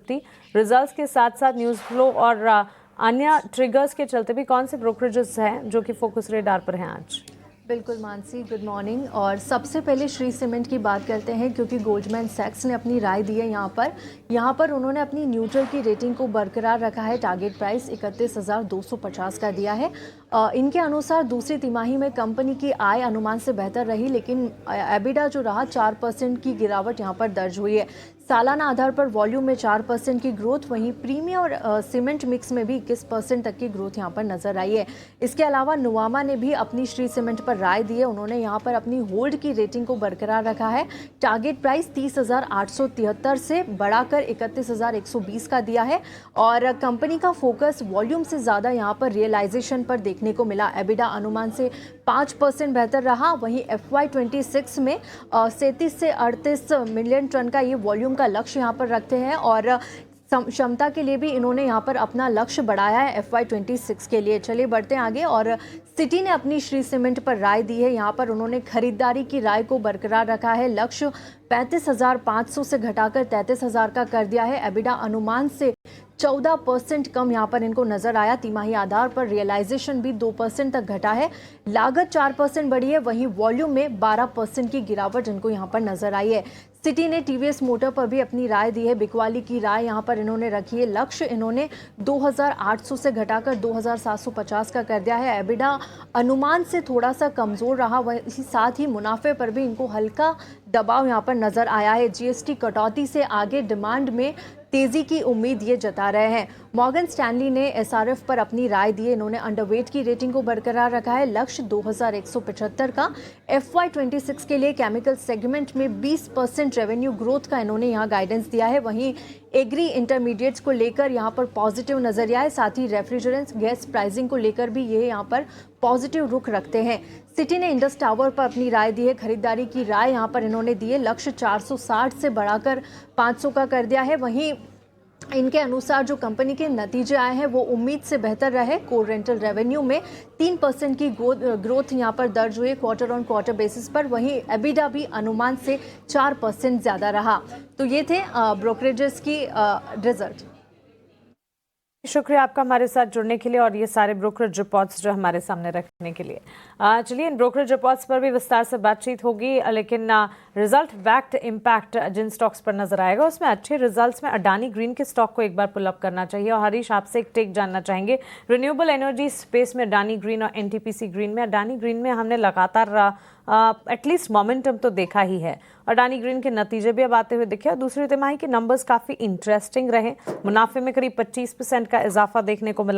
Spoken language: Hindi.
निफ्टी रिजल्ट्स के साथ साथ न्यूज़ फ्लो और अन्य ट्रिगर्स के चलते भी कौन से ब्रोकरेजेस हैं जो कि फोकस रेडार पर हैं आज? बिल्कुल मानसी, गुड मॉर्निंग। और सबसे पहले श्री सीमेंट की बात करते हैं क्योंकि गोल्डमैन सैक्स ने अपनी राय दी है यहाँ पर उन्होंने अपनी न्यूट्रल की रेटिंग को बरकरार रखा है। टारगेट प्राइस 31,250 का दिया है। इनके अनुसार दूसरी तिमाही में कंपनी की आय अनुमान से बेहतर रही, लेकिन एबिडा जो रहा 4% की गिरावट यहाँ पर दर्ज हुई है। सालाना आधार पर वॉल्यूम में 4% की ग्रोथ, वहीं प्रीमियम और सीमेंट मिक्स में भी 21% तक की ग्रोथ यहाँ पर नजर आई है। इसके अलावा नुवामा ने भी अपनी श्री सीमेंट पर राय दी है। उन्होंने यहाँ पर अपनी होल्ड की रेटिंग को बरकरार रखा है। टारगेट प्राइस 30,873 से बढ़ाकर 31,120 का दिया है और कंपनी का फोकस वॉल्यूम से ज़्यादा यहाँ पर रियलाइजेशन पर देखने को मिला। एबिडा अनुमान से 5% बेहतर रहा। वहीं FY26 में 37 से 38 मिलियन टन का ये वॉल्यूम का लक्ष्य यहाँ पर रखते हैं और क्षमता के लिए भी इन्होंने यहाँ पर अपना लक्ष्य बढ़ाया है FY26 के लिए। चलिए बढ़ते हैं आगे। और सिटी ने अपनी श्री सीमेंट पर राय दी है। यहाँ पर उन्होंने खरीदारी की राय को बरकरार रखा है। लक्ष्य 35,500 से घटाकर 33,000 का कर दिया है। एबिडा अनुमान से 14% कम यहाँ पर इनको नजर आया। तिमाही आधार पर रियलाइजेशन भी 2% तक घटा है। लागत 4% बढ़ी है। वहीं वॉल्यूम में 12% की गिरावट इनको यहाँ पर नजर आई है। सिटी ने टीवीएस मोटर पर भी अपनी राय दी है। बिकवाली की राय यहाँ पर इन्होंने रखी है। लक्ष्य इन्होंने 2,800 से घटाकर 2,750 का कर दिया है। एबिडा अनुमान से थोड़ा सा कमजोर रहा, वही साथ ही मुनाफे पर भी इनको हल्का दबाव यहाँ पर नजर आया है। जीएसटी कटौती से आगे डिमांड में तेजी की उम्मीद ये जता रहे हैं। मॉर्गन स्टैनली ने एसआरएफ पर अपनी राय दी है। इन्होंने अंडरवेट की रेटिंग को बरकरार रखा है। लक्ष्य 2,175 का। FY26 के लिए केमिकल सेगमेंट में 20% रेवेन्यू ग्रोथ का इन्होंने यहाँ गाइडेंस दिया है। वहीं एग्री इंटरमीडिएट्स को लेकर यहाँ पर पॉजिटिव नजरिया है। साथ ही रेफ्रिजरेंट्स गैस प्राइसिंग को लेकर भी ये यहाँ पर पॉजिटिव रुख रखते हैं। सिटी ने इंडस टावर पर अपनी राय दी है। खरीदारी की राय यहाँ पर इन्होंने दी है। लक्ष्य 460 से बढ़ाकर 500 का कर दिया है। वहीं इनके अनुसार जो कंपनी के नतीजे आए हैं वो उम्मीद से बेहतर रहे। कोर रेंटल रेवेन्यू में 3% की ग्रोथ यहाँ पर दर्ज हुई क्वार्टर ऑन क्वार्टर बेसिस पर। वहीं एबिडा भी अनुमान से 4% ज़्यादा रहा। तो ये थे ब्रोकरेजेस की रिजल्ट। शुक्रिया आपका हमारे साथ जुड़ने के लिए और ये सारे ब्रोकरेज रिपोर्ट्स जो हमारे सामने रखने के लिए। चलिए इन ब्रोकरेज रिपोर्ट्स पर भी विस्तार से बातचीत होगी, लेकिन रिजल्ट बैक्ड इम्पैक्ट जिन स्टॉक्स पर नजर आएगा उसमें अच्छे रिजल्ट्स में अडानी ग्रीन के स्टॉक को एक बार पुल अप करना चाहिए। और हरीश आपसे एक टेक जानना चाहेंगे, रिन्यूएबल एनर्जी स्पेस में अडानी ग्रीन और एनटीपीसी ग्रीन में। अडानी ग्रीन में हमने लगातार एटलीस्ट मोमेंटम तो देखा ही है। अडानी ग्रीन के नतीजे भी अब आते हुए दिखे और दूसरी तिमाही के नंबर्स काफ़ी इंटरेस्टिंग रहे। मुनाफे में करीब 25% का इजाफा देखने को मिला।